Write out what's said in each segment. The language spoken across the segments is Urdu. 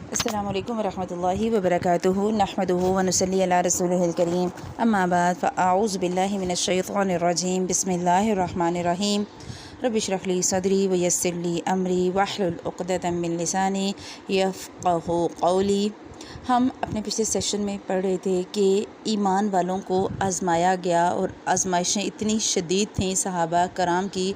السلام علیکم ورحمۃ اللہ وبرکاتہ نحمدہ ونصلی علی رسولہ الکریم اما بعد فاعوذ باللہ من الشیطان الرجیم بسم اللہ الرحمن الرحیم رب اشرح لی صدری ویسر لی امری واحلل عقدۃ من لسانی یفقہوا قولی۔ ہم اپنے پچھلے سیشن میں پڑھ رہے تھے کہ ایمان والوں کو آزمایا گیا اور آزمائشیں اتنی شدید تھیں صحابہ کرام کی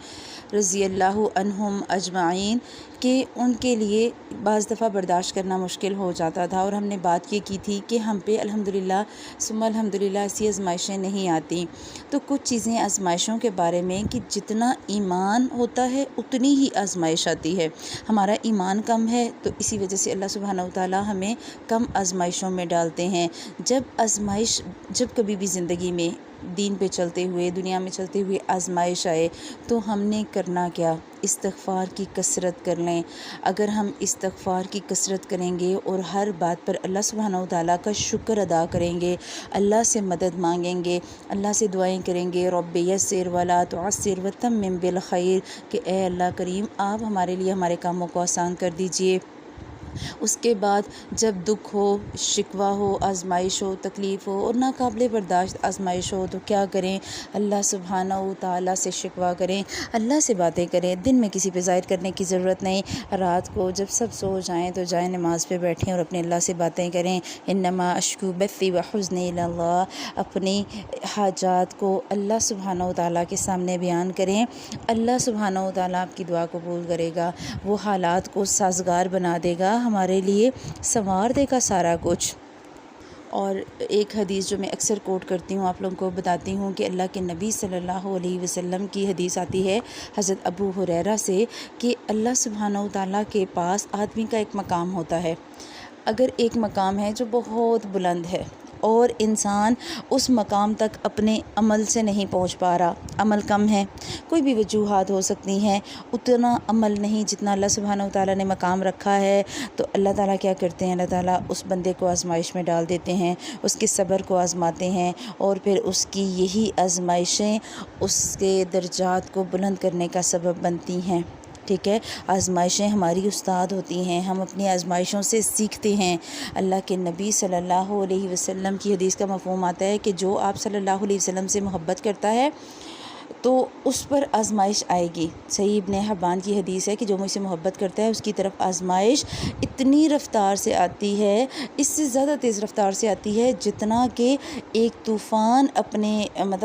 رضی اللہ عنہم اجمعین کہ ان کے لیے بعض دفعہ برداشت کرنا مشکل ہو جاتا تھا، اور ہم نے بات یہ کی تھی کہ ہم پہ الحمدللہ ثم الحمدللہ ایسی آزمائشیں نہیں آتی۔ تو کچھ چیزیں آزمائشوں کے بارے میں کہ جتنا ایمان ہوتا ہے اتنی ہی آزمائش آتی ہے۔ ہمارا ایمان کم ہے تو اسی وجہ سے اللہ سبحانہ وتعالی ہمیں کم آزمائشوں میں ڈالتے ہیں۔ جب کبھی بھی زندگی میں دین پہ چلتے ہوئے، دنیا میں چلتے ہوئے آزمائش آئے تو ہم نے کرنا کیا؟ استغفار کی کثرت کر لیں۔ اگر ہم استغفار کی کثرت کریں گے اور ہر بات پر اللہ سبحانہ وتعالیٰ کا شکر ادا کریں گے، اللہ سے مدد مانگیں گے، اللہ سے دعائیں کریں گے، رب یسر ولا تعسر وتمم بالخیر، کہ اے اللہ کریم آپ ہمارے لیے ہمارے کاموں کو آسان کر دیجئے۔ اس کے بعد جب دکھ ہو، شکوہ ہو، آزمائش ہو، تکلیف ہو اور ناقابل برداشت آزمائش ہو تو کیا کریں؟ اللہ سبحانہ وتعالیٰ سے شکوہ کریں، اللہ سے باتیں کریں۔ دن میں کسی پہ ظاہر کرنے کی ضرورت نہیں، رات کو جب سب سو جائیں تو جائیں نماز پہ بیٹھیں اور اپنے اللہ سے باتیں کریں۔ انما اشکو بثی وحزنی الی اللہ، اپنی حاجات کو اللہ سبحانہ وتعالیٰ کے سامنے بیان کریں۔ اللہ سبحانہ وتعالیٰ آپ کی دعا قبول کرے گا، وہ حالات کو سازگار بنا دے گا، ہمارے لیے سنوار دے گا سارا کچھ۔ اور ایک حدیث جو میں اکثر کوٹ کرتی ہوں، آپ لوگوں کو بتاتی ہوں کہ اللہ کے نبی صلی اللہ علیہ وسلم کی حدیث آتی ہے حضرت ابو ہریرہ سے کہ اللہ سبحانہ وتعالیٰ کے پاس آدمی کا ایک مقام ہوتا ہے۔ اگر ایک مقام ہے جو بہت بلند ہے اور انسان اس مقام تک اپنے عمل سے نہیں پہنچ پا رہا، عمل کم ہے، کوئی بھی وجوہات ہو سکتی ہیں، اتنا عمل نہیں جتنا اللہ سبحانہ وتعالیٰ نے مقام رکھا ہے، تو اللہ تعالیٰ کیا کرتے ہیں؟ اللہ تعالیٰ اس بندے کو آزمائش میں ڈال دیتے ہیں، اس کے صبر کو آزماتے ہیں، اور پھر اس کی یہی آزمائشیں اس کے درجات کو بلند کرنے کا سبب بنتی ہیں۔ ٹھیک ہے، آزمائشیں ہماری استاد ہوتی ہیں، ہم اپنی آزمائشوں سے سیکھتے ہیں۔ اللہ کے نبی صلی اللہ علیہ وسلم کی حدیث کا مفہوم آتا ہے کہ جو آپ صلی اللہ علیہ وسلم سے محبت کرتا ہے تو اس پر آزمائش آئے گی۔ صحیح ابن حبان کی حدیث ہے کہ جو مجھ سے محبت کرتا ہے اس کی طرف آزمائش اتنی رفتار سے آتی ہے، اس سے زیادہ تیز رفتار سے آتی ہے جتنا کہ ایک طوفان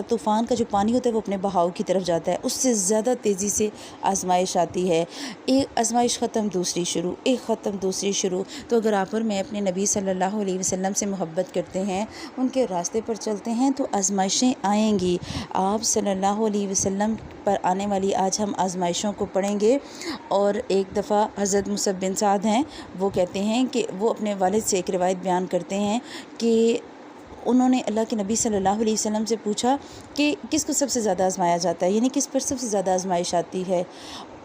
طوفان کا جو پانی ہوتا ہے وہ اپنے بہاؤ کی طرف جاتا ہے، اس سے زیادہ تیزی سے آزمائش آتی ہے۔ ایک آزمائش ختم دوسری شروع، ایک ختم دوسری شروع۔ تو اگر آپ اور میں اپنے نبی صلی اللہ علیہ وسلم سے محبت کرتے ہیں، ان کے راستے پر چلتے ہیں تو آزمائشیں آئیں گی۔ آپ صلی اللہ علیہ وسلم پر آنے والی آج ہم آزمائشوں کو پڑھیں گے۔ اور ایک دفعہ حضرت مصعب بن سعد ہیں، وہ کہتے ہیں کہ وہ اپنے والد سے ایک روایت بیان کرتے ہیں کہ انہوں نے اللہ کے نبی صلی اللہ علیہ وسلم سے پوچھا کہ کس کو سب سے زیادہ آزمایا جاتا ہے، یعنی کس پر سب سے زیادہ آزمائش آتی ہے؟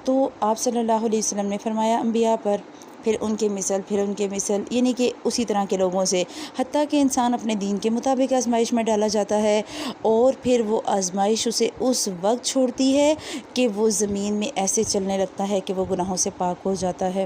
تو آپ صلی اللہ علیہ وسلم نے فرمایا انبیاء پر، پھر ان کے مثل، یعنی کہ اسی طرح کے لوگوں سے، حتیٰ کہ انسان اپنے دین کے مطابق آزمائش میں ڈالا جاتا ہے، اور پھر وہ آزمائش اسے اس وقت چھوڑتی ہے کہ وہ زمین میں ایسے چلنے لگتا ہے کہ وہ گناہوں سے پاک ہو جاتا ہے۔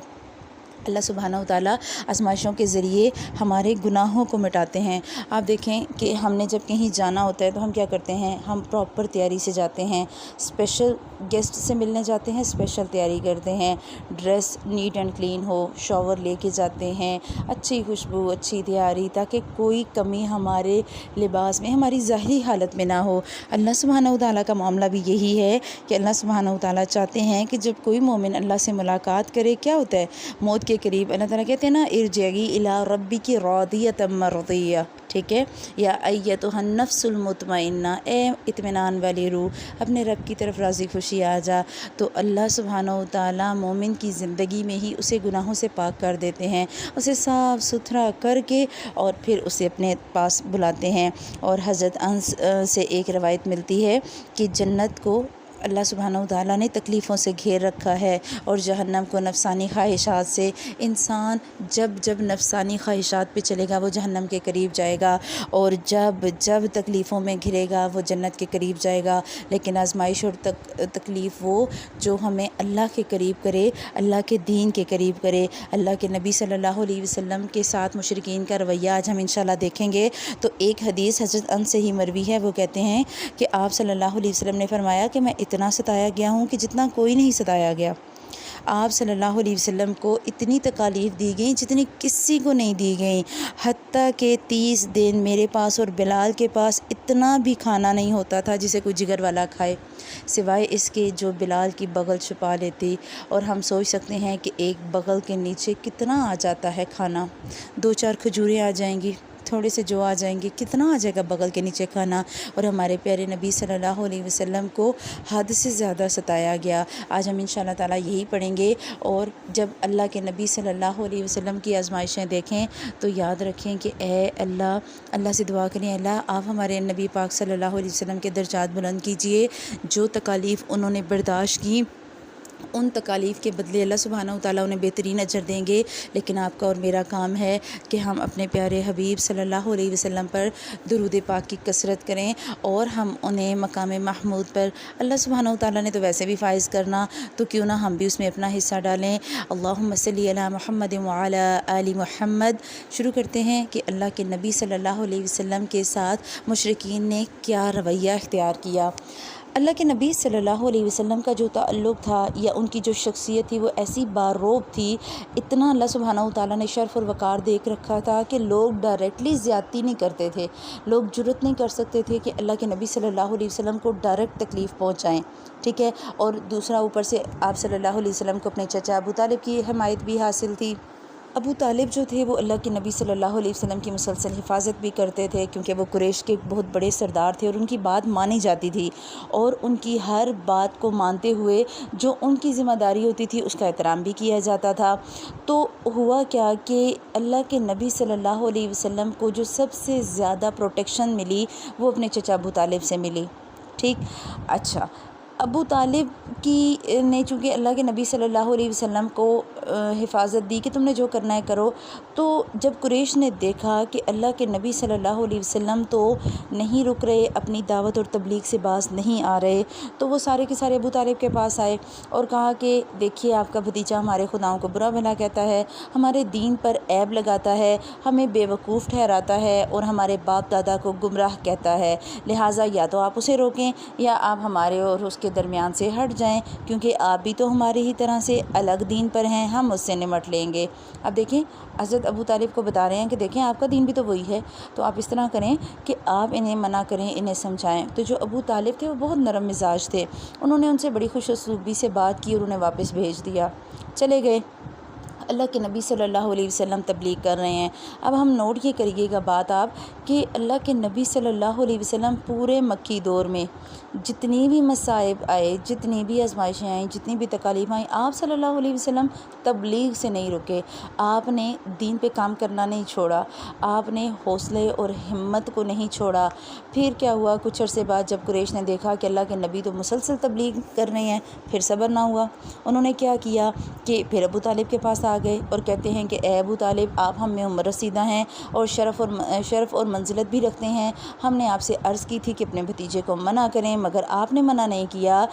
اللہ سبحانہ وتعالیٰ آزمائشوں کے ذریعے ہمارے گناہوں کو مٹاتے ہیں۔ آپ دیکھیں کہ ہم نے جب کہیں جانا ہوتا ہے تو ہم کیا کرتے ہیں؟ ہم پراپر تیاری سے جاتے ہیں، اسپیشل گیسٹ سے ملنے جاتے ہیں، اسپیشل تیاری کرتے ہیں، ڈریس نیٹ اینڈ کلین ہو، شاور لے کے جاتے ہیں، اچھی خوشبو، اچھی تیاری، تاکہ کوئی کمی ہمارے لباس میں، ہماری ظاہری حالت میں نہ ہو۔ اللہ سبحانہ وتعالیٰ کا معاملہ بھی یہی ہے کہ اللہ سبحانہ وتعالیٰ چاہتے ہیں کہ جب کوئی مومن اللہ سے ملاقات کرے، کیا ہوتا ہے؟ موت کے قریب اللہ تعالیٰ کہتے ہیں نا، ارجعی الی ربک راضیۃ مرضیہ، ٹھیک ہے، یا ایتھا النفس المطمئنہ، اے اطمینان والی روح، اپنے رب کی طرف راضی خوشی آ جا۔ تو اللہ سبحانہ وتعالیٰ مومن کی زندگی میں ہی اسے گناہوں سے پاک کر دیتے ہیں، اسے صاف ستھرا کر کے اور پھر اسے اپنے پاس بلاتے ہیں۔ اور حضرت انس سے ایک روایت ملتی ہے کہ جنت کو اللہ سبحانہ و تعالیٰ نے تکلیفوں سے گھیر رکھا ہے، اور جہنم کو نفسانی خواہشات سے۔ انسان جب جب نفسانی خواہشات پہ چلے گا وہ جہنم کے قریب جائے گا، اور جب جب تکلیفوں میں گھرے گا وہ جنت کے قریب جائے گا۔ لیکن آزمائش اور تکلیف وہ جو ہمیں اللہ کے قریب کرے، اللہ کے دین کے قریب کرے، اللہ کے نبی صلی اللہ علیہ وسلم کے ساتھ مشرکین کا رویہ آج ہم انشاءاللہ دیکھیں گے۔ تو ایک حدیث حضرت انس سے ہی مروی ہے، وہ کہتے ہیں کہ آپ صلی اللہ علیہ وسلم نے فرمایا کہ میں اتنا ستایا گیا ہوں کہ جتنا کوئی نہیں ستایا گیا۔ آپ صلی اللہ علیہ وسلم کو اتنی تکالیف دی گئیں جتنی کسی کو نہیں دی گئیں، حتیٰ کہ 30 دن میرے پاس اور بلال کے پاس اتنا بھی کھانا نہیں ہوتا تھا جسے کوئی جگر والا کھائے، سوائے اس کے جو بلال کی بغل چھپا لیتی۔ اور ہم سوچ سکتے ہیں کہ ایک بغل کے نیچے کتنا آ جاتا ہے کھانا، 2-4 کھجوریں آ جائیں گی، تھوڑے سے جو آ جائیں گے، کتنا آ جائے گا بغل کے نیچے کھانا۔ اور ہمارے پیارے نبی صلی اللہ علیہ وسلم کو حد سے زیادہ ستایا گیا۔ آج ہم انشاءاللہ تعالیٰ یہی پڑھیں گے، اور جب اللہ کے نبی صلی اللہ علیہ وسلم کی آزمائشیں دیکھیں تو یاد رکھیں کہ اے اللہ سے دعا کریں، اللہ آپ ہمارے نبی پاک صلی اللہ علیہ وسلم کے درجات بلند کیجئے۔ جو تکالیف انہوں نے برداشت کی، ان تکالیف کے بدلے اللہ سبحانہ و تعالیٰ انہیں بہترین اجر دیں گے۔ لیکن آپ کا اور میرا کام ہے کہ ہم اپنے پیارے حبیب صلی اللہ علیہ وسلم پر درود پاک کی کثرت کریں، اور ہم انہیں مقام محمود پر، اللہ سبحانہ و تعالیٰ نے تو ویسے بھی فائز کرنا، تو کیوں نہ ہم بھی اس میں اپنا حصہ ڈالیں۔ اللہم صلی علی محمد وعلی آل محمد۔ شروع کرتے ہیں کہ اللہ کے نبی صلی اللہ علیہ وسلم کے ساتھ مشرکین نے کیا رویہ اختیار کیا۔ اللہ کے نبی صلی اللہ علیہ وسلم کا جو تعلق تھا یا ان کی جو شخصیت تھی وہ ایسی باروب تھی، اتنا اللہ سبحانہ و تعالیٰ نے شرف اور وقار دیکھ رکھا تھا کہ لوگ ڈائریکٹلی زیادتی نہیں کرتے تھے، لوگ جرت نہیں کر سکتے تھے کہ اللہ کے نبی صلی اللہ علیہ وسلم کو ڈائریکٹ تکلیف پہنچائیں، ٹھیک ہے۔ اور دوسرا اوپر سے آپ صلی اللہ علیہ وسلم کو اپنے چچا ابو طالب کی حمایت بھی حاصل تھی۔ ابو طالب جو تھے وہ اللہ کے نبی صلی اللہ علیہ وسلم کی مسلسل حفاظت بھی کرتے تھے، کیونکہ وہ قریش کے بہت بڑے سردار تھے اور ان کی بات مانی جاتی تھی، اور ان کی ہر بات کو مانتے ہوئے جو ان کی ذمہ داری ہوتی تھی اس کا احترام بھی کیا جاتا تھا۔ تو ہوا کیا کہ اللہ کے نبی صلی اللہ علیہ وسلم کو جو سب سے زیادہ پروٹیکشن ملی وہ اپنے چچا ابو طالب سے ملی، ٹھیک۔ اچھا، ابو طالب کی نے چونکہ اللہ کے نبی صلی اللہ علیہ وسلم کو حفاظت دی کہ تم نے جو کرنا ہے کرو، تو جب قریش نے دیکھا کہ اللہ کے نبی صلی اللہ علیہ وسلم تو نہیں رک رہے، اپنی دعوت اور تبلیغ سے باز نہیں آ رہے، تو وہ سارے کے سارے ابو طالب کے پاس آئے اور کہا کہ دیکھیے آپ کا بھتیجا ہمارے خداؤں کو برا بھلا کہتا ہے، ہمارے دین پر عیب لگاتا ہے، ہمیں بے وقوف ٹھہراتا ہے اور ہمارے باپ دادا کو گمراہ کہتا ہے، لہٰذا یا تو آپ اسے روکیں یا آپ ہمارے اور اس کے درمیان سے ہٹ جائیں، کیونکہ آپ بھی تو ہماری ہی طرح سے الگ دین پر ہیں، ہم اس سے نمٹ لیں گے۔ اب دیکھیں حضرت ابو طالب کو بتا رہے ہیں کہ دیکھیں آپ کا دین بھی تو وہی ہے، تو آپ اس طرح کریں کہ آپ انہیں منع کریں، انہیں سمجھائیں۔ تو جو ابو طالب تھے وہ بہت نرم مزاج تھے، انہوں نے ان سے بڑی خوش اسلوبی سے بات کی اور انہیں واپس بھیج دیا، چلے گئے۔ اللہ کے نبی صلی اللہ علیہ وسلم تبلیغ کر رہے ہیں۔ اب ہم نوٹ یہ کریے گا بات آپ کہ اللہ کے نبی صلی اللہ علیہ وسلم پورے مکی دور میں جتنی بھی مصائب آئے، جتنی بھی آزمائشیں آئیں، جتنی بھی تکالیف آئیں، آپ صلی اللہ علیہ وسلم تبلیغ سے نہیں رکے، آپ نے دین پہ کام کرنا نہیں چھوڑا، آپ نے حوصلے اور ہمت کو نہیں چھوڑا۔ پھر کیا ہوا، کچھ عرصے بعد جب قریش نے دیکھا کہ اللہ کے نبی تو مسلسل تبلیغ کر رہے ہیں، پھر صبر نہ ہوا، انہوں نے کیا کیا کہ پھر ابو طالب کے پاس آ گئے اور کہتے ہیں کہ اے ابو طالب آپ ہم میں عمر رسیدہ ہیں اور شرف اور منزلت بھی رکھتے ہیں، ہم نے آپ سے عرض کی تھی کہ اپنے بھتیجے کو منع کریں مگر آپ نے منع نہیں کیا،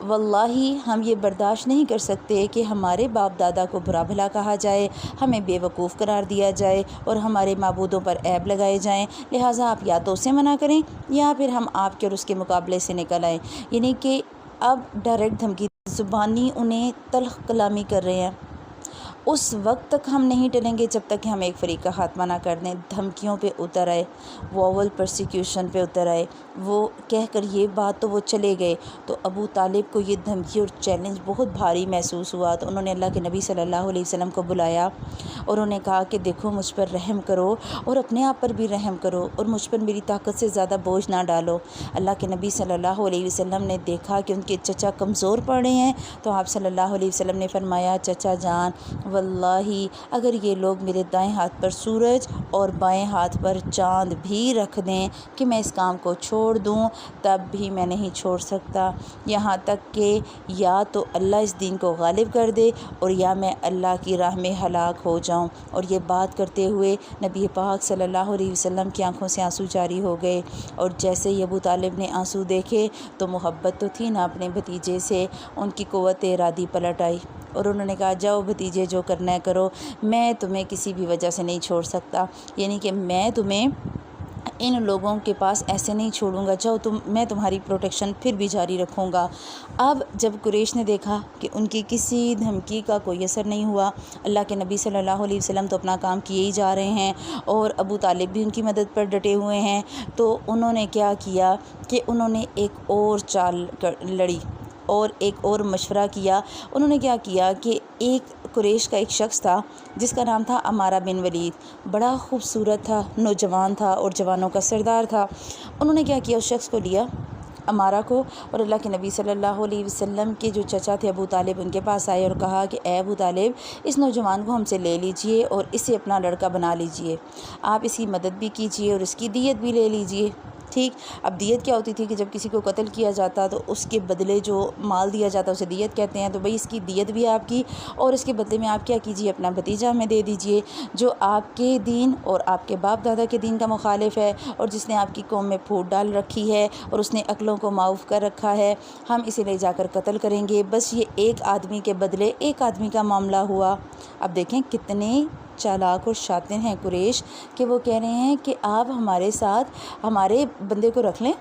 واللہ ہم یہ برداشت نہیں کر سکتے کہ ہمارے باپ دادا کو برا بھلا کہا جائے، ہمیں بے وقوف قرار دیا جائے اور ہمارے معبودوں پر عیب لگائے جائیں، لہٰذا آپ یا تو اسے منع کریں یا پھر ہم آپ کے اور اس کے مقابلے سے نکل آئیں۔ یعنی کہ اب ڈائریکٹ دھمکی، زبانی انہیں تلخ کلامی کر رہے ہیں۔ اس وقت تک ہم نہیں ٹلیں گے جب تک کہ ہم ایک فریق کا خاتمہ نہ کر دیں۔ دھمکیوں پہ اتر آئے، وول پرسیکیوشن پہ اتر آئے، وہ کہہ کر یہ بات تو وہ چلے گئے۔ تو ابو طالب کو یہ دھمکی اور چیلنج بہت بھاری محسوس ہوا، تو انہوں نے اللہ کے نبی صلی اللہ علیہ وسلم کو بلایا اور انہوں نے کہا کہ دیکھو مجھ پر رحم کرو اور اپنے آپ پر بھی رحم کرو اور مجھ پر میری طاقت سے زیادہ بوجھ نہ ڈالو۔ اللہ کے نبی صلی اللہ علیہ وسلم نے دیکھا کہ ان کے چچا کمزور پڑ رہے ہیں، تو آپ صلی اللہ علیہ وسلم نے فرمایا چچا جان واللہ اگر یہ لوگ میرے دائیں ہاتھ پر سورج اور بائیں ہاتھ پر چاند بھی رکھ دیں کہ میں اس کام کو چھوڑ دوں تب بھی میں نہیں چھوڑ سکتا، یہاں تک کہ یا تو اللہ اس دین کو غالب کر دے اور یا میں اللہ کی راہ میں ہلاک ہو جاؤں۔ اور یہ بات کرتے ہوئے نبی پاک صلی اللہ علیہ وسلم کی آنکھوں سے آنسو جاری ہو گئے، اور جیسے ہی ابو طالب نے آنسو دیکھے تو محبت تو تھی نا اپنے بھتیجے سے، ان کی قوت ارادی پلٹ آئی اور انہوں نے کہا جاؤ بھتیجے جو کرنا ہے کرو، میں تمہیں کسی بھی وجہ سے نہیں چھوڑ سکتا، یعنی کہ میں تمہیں ان لوگوں کے پاس ایسے نہیں چھوڑوں گا، جاؤ میں تمہاری پروٹیکشن پھر بھی جاری رکھوں گا۔ اب جب قریش نے دیکھا کہ ان کی کسی دھمکی کا کوئی اثر نہیں ہوا، اللہ کے نبی صلی اللہ علیہ وسلم تو اپنا کام کیے ہی جا رہے ہیں اور ابو طالب بھی ان کی مدد پر ڈٹے ہوئے ہیں، تو انہوں نے کیا کیا کہ انہوں نے ایک اور چال لڑی اور ایک اور مشورہ کیا۔ انہوں نے کیا کیا کہ ایک قریش کا ایک شخص تھا جس کا نام تھا عمارہ بن ولید، بڑا خوبصورت تھا، نوجوان تھا اور جوانوں کا سردار تھا۔ انہوں نے کیا کیا، اس شخص کو لیا عمارہ کو، اور اللہ کے نبی صلی اللہ علیہ وسلم کے جو چچا تھے ابو طالب ان کے پاس آئے اور کہا کہ اے ابو طالب اس نوجوان کو ہم سے لے لیجئے اور اسے اپنا لڑکا بنا لیجئے، آپ اس کی مدد بھی کیجئے اور اس کی دیت بھی لے لیجئے۔ ٹھیک، اب دیت کیا ہوتی تھی کہ جب کسی کو قتل کیا جاتا تو اس کے بدلے جو مال دیا جاتا اسے دیت کہتے ہیں، تو بھئی اس کی دیت بھی آپ کی اور اس کے بدلے میں آپ کیا کیجئے، اپنا بھتیجا ہمیں دے دیجئے جو آپ کے دین اور آپ کے باپ دادا کے دین کا مخالف ہے اور جس نے آپ کی قوم میں پھوٹ ڈال رکھی ہے اور اس نے عقلوں کو معاف کر رکھا ہے، ہم اسے لے جا کر قتل کریں گے۔ بس یہ ایک آدمی کے بدلے ایک آدمی کا معاملہ ہوا۔ اب دیکھیں کتنے چالاک اور شاطر ہیں قریش کہ وہ کہہ رہے ہیں کہ آپ ہمارے ساتھ ہمارے بندے کو رکھ لیں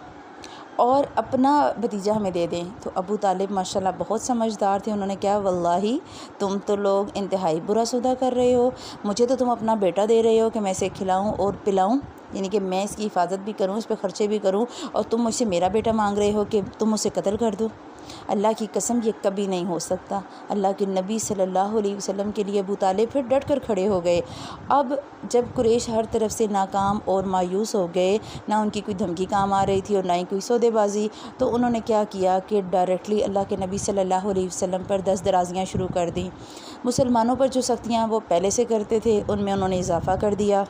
اور اپنا بھتیجا ہمیں دے دیں۔ تو ابو طالب ماشاءاللہ بہت سمجھدار تھے، انہوں نے کہا واللہ تم تو لوگ انتہائی برا سودا کر رہے ہو، مجھے تو تم اپنا بیٹا دے رہے ہو کہ میں اسے کھلاؤں اور پلاؤں، یعنی کہ میں اس کی حفاظت بھی کروں، اس پہ خرچے بھی کروں، اور تم مجھ سے میرا بیٹا مانگ رہے ہو کہ تم اسے قتل کر دو۔ اللہ کی قسم یہ کبھی نہیں ہو سکتا۔ اللہ کے نبی صلی اللہ علیہ وسلم کے لیے ابو طالب پھر ڈٹ کر کھڑے ہو گئے۔ اب جب قریش ہر طرف سے ناکام اور مایوس ہو گئے، نہ ان کی کوئی دھمکی کام آ رہی تھی اور نہ ہی کوئی سودے بازی، تو انہوں نے کیا کیا کہ ڈائریکٹلی اللہ کے نبی صلی اللہ علیہ وسلم پر دست درازیاں شروع کر دیں۔ مسلمانوں پر جو سختیاں وہ پہلے سے کرتے تھے ان میں انہوں نے اضافہ کر دیا۔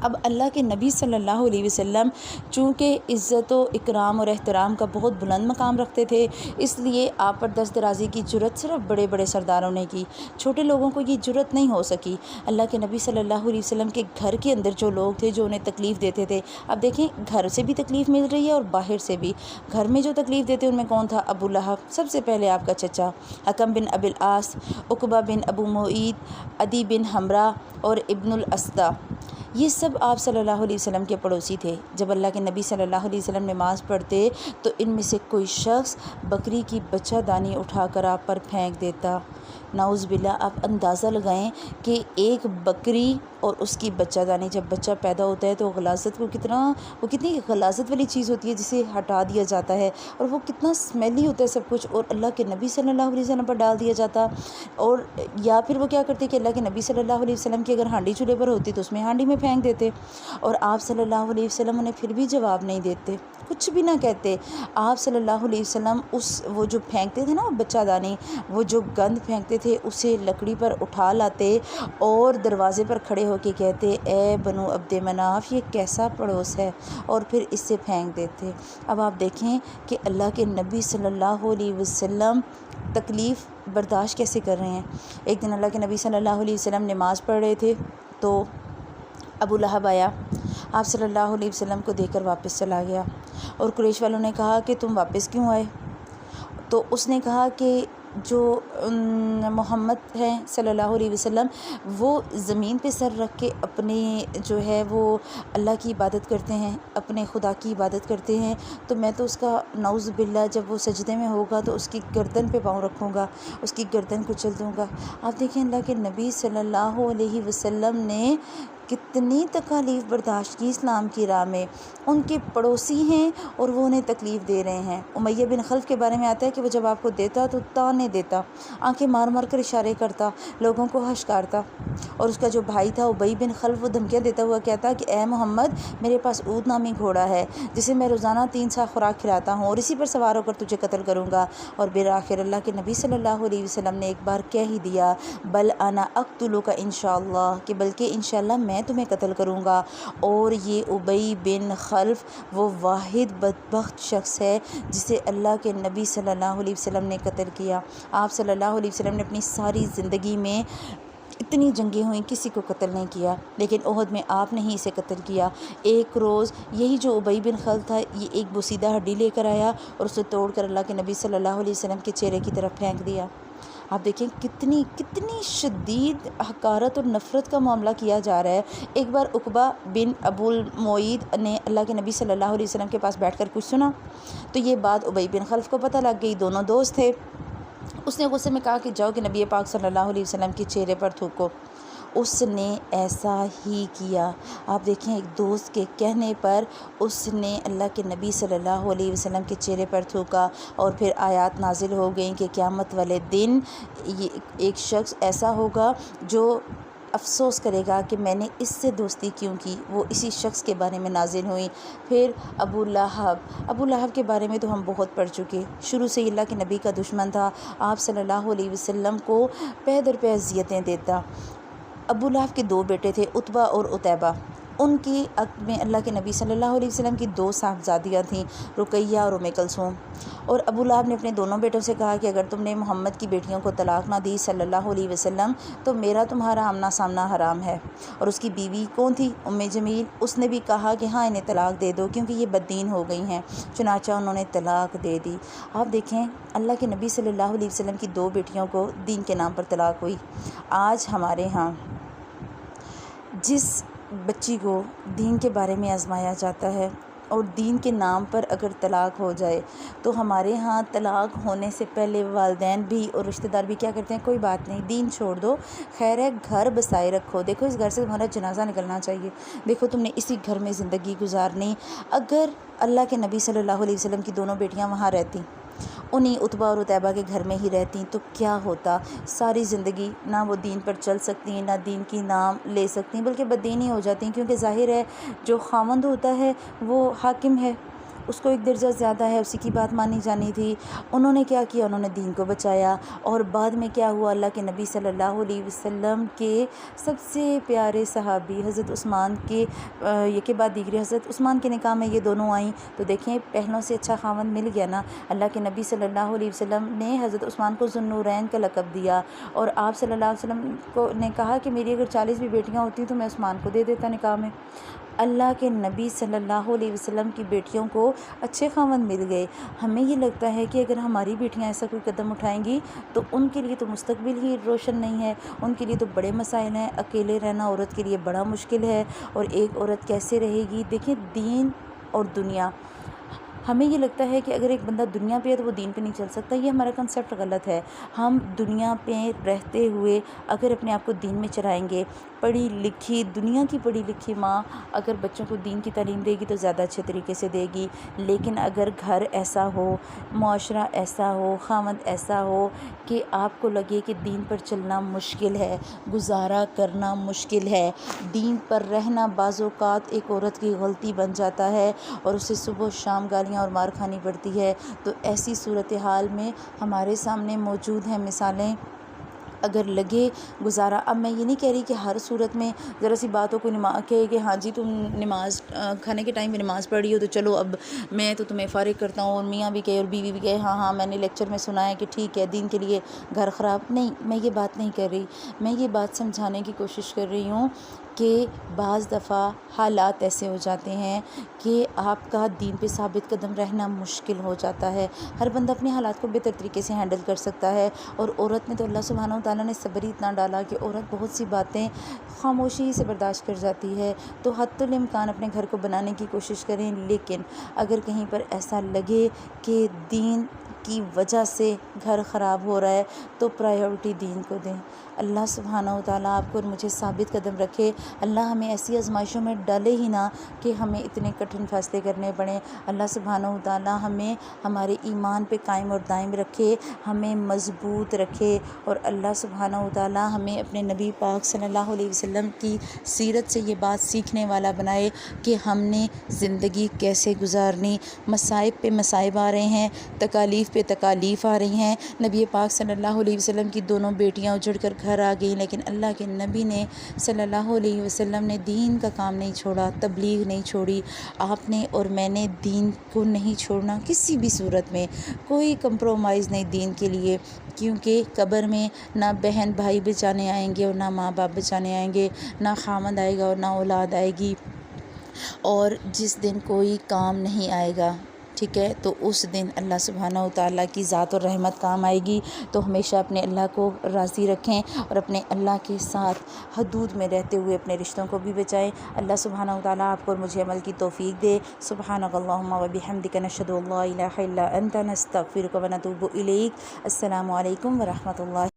اب اللہ کے نبی صلی اللہ علیہ وسلم چونکہ عزت و اکرام اور احترام کا بہت بلند مقام رکھتے تھے، اس لیے آپ پر دست درازی کی جرت صرف بڑے بڑے سرداروں نے کی، چھوٹے لوگوں کو یہ جرت نہیں ہو سکی۔ اللہ کے نبی صلی اللہ علیہ وسلم کے گھر کے اندر جو لوگ تھے جو انہیں تکلیف دیتے تھے، اب دیکھیں گھر سے بھی تکلیف مل رہی ہے اور باہر سے بھی۔ گھر میں جو تکلیف دیتے ان میں کون تھا؟ ابو لہب، سب سے پہلے آپ کا چچا، حکم بن ابی العاص، عقبہ بن ابو معیط، عدی بن حمرہ اور ابن الاسدہ، یہ سب آپ صلی اللہ علیہ وسلم کے پڑوسی تھے۔ جب اللہ کے نبی صلی اللہ علیہ وسلم نماز پڑھتے تو ان میں سے کوئی شخص بکری کی بچہ دانی اٹھا کر آپ پر پھینک دیتا۔ نعوذ باللہ، آپ اندازہ لگائیں کہ ایک بکری اور اس کی بچہ دانی، جب بچہ پیدا ہوتا ہے تو وہ کتنی غلاظت والی چیز ہوتی ہے جسے ہٹا دیا جاتا ہے، اور وہ کتنا اسمیلی ہوتا ہے سب کچھ، اور اللہ کے نبی صلی اللہ علیہ وسلم پر ڈال دیا جاتا۔ اور یا پھر وہ کیا کرتے کہ اللہ کے نبی صلی اللہ علیہ وسلم کی اگر ہانڈی چولہے پر ہوتی تو اس میں ہانڈی میں پھینک دیتے، اور آپ صلی اللہ علیہ وسلم انہیں پھر بھی جواب نہیں دیتے، کچھ بھی نہ کہتے۔ آپ صلی اللہ علیہ وسلم وہ جو پھینکتے تھے نا بچہ دانی، وہ جو گند پھینکتے تھے اسے لکڑی پر اٹھا لاتے اور دروازے پر کھڑے ہو کے کہتے اے بنو عبد مناف یہ کیسا پڑوس ہے، اور پھر اس سے پھینک دیتے۔ اب آپ دیکھیں کہ اللہ کے نبی صلی اللہ علیہ وسلم تکلیف برداشت کیسے کر رہے ہیں۔ ایک دن اللہ کے نبی صلی اللہ علیہ وسلم نماز پڑھ رہے تھے تو ابو لہب آیا، آپ صلی اللہ علیہ وسلم کو دیکھ کر واپس چلا گیا، اور قریش والوں نے کہا کہ تم واپس کیوں آئے؟ تو اس نے کہا کہ جو محمد ہیں صلی اللہ علیہ وسلم وہ زمین پہ سر رکھ کے اپنے جو ہے وہ اللہ کی عبادت کرتے ہیں، اپنے خدا کی عبادت کرتے ہیں، تو میں تو اس کا نعوذ باللہ جب وہ سجدے میں ہوگا تو اس کی گردن پہ پاؤں رکھوں گا، اس کی گردن کچل دوں گا۔ آپ دیکھیں اللہ کے نبی صلی اللہ علیہ وسلم نے کتنی تکالیف برداشت کی اسلام کی راہ میں، ان کے پڑوسی ہیں اور وہ انہیں تکلیف دے رہے ہیں۔ امیہ بن خلف کے بارے میں آتا ہے کہ وہ جب آپ کو دیتا تو تانے دیتا، آنکھیں مار مار کر اشارے کرتا، لوگوں کو ہشکارتا، اور اس کا جو بھائی تھا ابی بن خلف وہ دھمکیاں دیتا ہوا کہتا کہ اے محمد، میرے پاس اود نامی گھوڑا ہے جسے میں روزانہ 3 سا خوراک کھلاتا ہوں اور اسی پر سوار ہو کر تجھے قتل کروں گا۔ اور بالآخر اللہ کے نبی صلی اللہ علیہ وسلم نے ایک بار کہہ ہی دیا، بل انا اقتلک انشاءاللہ، کہ بلکہ انشاءاللہ میں تمہیں قتل کروں گا۔ اور یہ ابی بن خلف وہ واحد بدبخت شخص ہے جسے اللہ کے نبی صلی اللہ علیہ وسلم نے قتل کیا۔ آپ صلی اللہ علیہ وسلم نے اپنی ساری زندگی میں اتنی جنگیں ہوئیں، کسی کو قتل نہیں کیا، لیکن احد میں آپ نے ہی اسے قتل کیا۔ ایک روز یہی جو ابی بن خلف تھا، یہ ایک بوسیدہ ہڈی لے کر آیا اور اسے توڑ کر اللہ کے نبی صلی اللہ علیہ وسلم کے چہرے کی طرف پھینک دیا۔ آپ دیکھیں کتنی شدید حقارت اور نفرت کا معاملہ کیا جا رہا ہے۔ ایک بار عقبہ بن ابو المعید نے اللہ کے نبی صلی اللہ علیہ وسلم کے پاس بیٹھ کر کچھ سنا، تو یہ بات ابی بن خلف کو پتہ لگ گئی، دونوں دوست تھے۔ اس نے غصے میں کہا کہ جاؤ کہ نبی پاک صلی اللہ علیہ وسلم کے چہرے پر تھوکو۔ اس نے ایسا ہی کیا۔ آپ دیکھیں ایک دوست کے کہنے پر اس نے اللہ کے نبی صلی اللہ علیہ وسلم کے چہرے پر تھوکا، اور پھر آیات نازل ہو گئیں کہ قیامت والے دن ایک شخص ایسا ہوگا جو افسوس کرے گا کہ میں نے اس سے دوستی کیوں کی، وہ اسی شخص کے بارے میں نازل ہوئی۔ پھر ابو لہب کے بارے میں تو ہم بہت پڑھ چکے، شروع سے اللہ کے نبی کا دشمن تھا، آپ صلی اللہ علیہ وسلم کو پے در پے اذیتیں دیتا۔ ابو لہب کے 2 بیٹے تھے، عتبہ اور عتیبہ۔ ان کی عقد میں اللہ کے نبی صلی اللہ علیہ وسلم کی 2 صاحبزادیاں تھیں، رقیہ اور ام کلثوم۔ اور ابو لہب نے اپنے دونوں بیٹوں سے کہا کہ اگر تم نے محمد کی بیٹیوں کو طلاق نہ دی صلی اللہ علیہ وسلم تو میرا تمہارا آمنا سامنا حرام ہے۔ اور اس کی بیوی کون تھی؟ ام جمیل۔ اس نے بھی کہا کہ ہاں انہیں طلاق دے دو کیونکہ یہ بددین ہو گئی ہیں، چنانچہ انہوں نے طلاق دے دی۔ آپ دیکھیں اللہ کے نبی صلی اللہ علیہ وسلم کی 2 بیٹیوں کو دین کے نام پر طلاق ہوئی۔ آج ہمارے ہاں جس بچی کو دین کے بارے میں آزمایا جاتا ہے اور دین کے نام پر اگر طلاق ہو جائے تو ہمارے ہاں طلاق ہونے سے پہلے والدین بھی اور رشتہ دار بھی کیا کرتے ہیں، کوئی بات نہیں، دین چھوڑ دو، خیر ہے گھر بسائے رکھو، دیکھو اس گھر سے تمہارا جنازہ نکلنا چاہیے، دیکھو تم نے اسی گھر میں زندگی گزارنی۔ اگر اللہ کے نبی صلی اللہ علیہ وسلم کی دونوں بیٹیاں وہاں رہتی، انہیں عتبہ اور عتیبہ کے گھر میں ہی رہتی تو کیا ہوتا؟ ساری زندگی نہ وہ دین پر چل سکتی، نہ دین کی نام لے سکتی، بلکہ بددین ہی ہو جاتی، کیونکہ ظاہر ہے جو خاوند ہوتا ہے وہ حاکم ہے، اس کو ایک درجہ زیادہ ہے، اسی کی بات مانی جانی تھی۔ انہوں نے کیا کیا؟ انہوں نے دین کو بچایا، اور بعد میں کیا ہوا؟ اللہ کے نبی صلی اللہ علیہ وسلم کے سب سے پیارے صحابی حضرت عثمان کے کے بعد دیگری حضرت عثمان کے نکاح میں یہ دونوں آئیں، تو دیکھیں پہلوں سے اچھا خاوند مل گیا نا۔ اللہ کے نبی صلی اللہ علیہ وسلم نے حضرت عثمان کو ذو النورین کا لقب دیا، اور آپ صلی اللہ علیہ وسلم نے کہا کہ میری اگر 40 بھی بیٹیاں ہوتی تو میں عثمان کو دے دیتا نکاح میں۔ اللہ کے نبی صلی اللہ علیہ وسلم کی بیٹیوں کو اچھے خاوند مل گئے۔ ہمیں یہ لگتا ہے کہ اگر ہماری بیٹیاں ایسا کوئی قدم اٹھائیں گی تو ان کے لیے تو مستقبل ہی روشن نہیں ہے، ان کے لیے تو بڑے مسائل ہیں، اکیلے رہنا عورت کے لیے بڑا مشکل ہے، اور ایک عورت کیسے رہے گی؟ دیکھیں دین اور دنیا، ہمیں یہ لگتا ہے کہ اگر ایک بندہ دنیا پہ ہے تو وہ دین پہ نہیں چل سکتا، یہ ہمارا کنسیپٹ غلط ہے۔ ہم دنیا پہ رہتے ہوئے اگر اپنے آپ کو دین میں چلائیں گے، پڑھی لکھی دنیا کی پڑھی لکھی ماں اگر بچوں کو دین کی تعلیم دے گی تو زیادہ اچھے طریقے سے دے گی، لیکن اگر گھر ایسا ہو، معاشرہ ایسا ہو، خاوند ایسا ہو کہ آپ کو لگے کہ دین پر چلنا مشکل ہے، گزارا کرنا مشکل ہے، دین پر رہنا بعض اوقات ایک عورت کی غلطی بن جاتا ہے اور اسے صبح و شام گالیاں اور مار کھانی پڑتی ہے، تو ایسی صورتحال میں ہمارے سامنے موجود ہیں مثالیں۔ اگر لگے گزارا، اب میں یہ نہیں کہہ رہی کہ ہر صورت میں ذرا سی بات ہو، کوئی کہے کہ ہاں جی تم نماز کھانے کے ٹائم میں نماز پڑھی ہو تو چلو اب میں تو تمہیں فارغ کرتا ہوں، اور میاں بھی کہے اور بیوی بھی کہے ہاں میں نے لیکچر میں سنا ہے کہ ٹھیک ہے دین کے لیے گھر خراب نہیں، میں یہ بات نہیں کر رہی، میں یہ بات سمجھانے کی کوشش کر رہی ہوں کہ بعض دفعہ حالات ایسے ہو جاتے ہیں کہ آپ کا دین پہ ثابت قدم رہنا مشکل ہو جاتا ہے۔ ہر بندہ اپنے حالات کو بہتر طریقے سے ہینڈل کر سکتا ہے، اور عورت میں تو اللہ سبحانہ و تعالیٰ نے صبر ہی اتنا ڈالا کہ عورت بہت سی باتیں خاموشی سے برداشت کر جاتی ہے، تو حتی الامکان اپنے گھر کو بنانے کی کوشش کریں، لیکن اگر کہیں پر ایسا لگے کہ دین کی وجہ سے گھر خراب ہو رہا ہے تو پرائیورٹی دین کو دیں۔ اللہ سبحانہ و تعالیٰ آپ کو اور مجھے ثابت قدم رکھے، اللہ ہمیں ایسی آزمائشوں میں ڈالے ہی نہ کہ ہمیں اتنے کٹھن فیصلے کرنے پڑیں۔ اللہ سبحانہ و تعالیٰ ہمیں ہمارے ایمان پہ قائم اور دائم رکھے، ہمیں مضبوط رکھے، اور اللہ سبحانہ و تعالیٰ ہمیں اپنے نبی پاک صلی اللہ علیہ وسلم کی سیرت سے یہ بات سیکھنے والا بنائے کہ ہم نے زندگی کیسے گزارنی۔ مصائب پہ مصائب آ رہے ہیں، تکالیف پہ تکالیف آ رہی ہیں۔ نبی پاک صلی اللہ علیہ وسلم کی دونوں بیٹیاں اجڑ کر گھر آ گئیں، لیکن اللہ کے نبی نے صلی اللہ علیہ وسلم نے دین کا کام نہیں چھوڑا، تبلیغ نہیں چھوڑی۔ آپ نے اور میں نے دین کو نہیں چھوڑنا کسی بھی صورت میں، کوئی کمپرومائز نہیں دین کے لیے، کیونکہ قبر میں نہ بہن بھائی بچانے آئیں گے اور نہ ماں باپ بچانے آئیں گے، نہ خامند آئے گا اور نہ اولاد آئے گی، اور جس دن کوئی کام نہیں آئے گا، ٹھیک ہے، تو اس دن اللہ سبحانہ و تعالیٰ کی ذات اور رحمت کام آئے گی۔ تو ہمیشہ اپنے اللہ کو راضی رکھیں اور اپنے اللہ کے ساتھ حدود میں رہتے ہوئے اپنے رشتوں کو بھی بچائیں۔ اللہ سبحانہ و تعالیٰ آپ کو اور مجھے عمل کی توفیق دے۔ سبحانک اللہم و بحمدک، نشہد ان لا الہ الا انت، نستغفرک و نتوب الیک۔ السلام علیکم ورحمۃ اللہ۔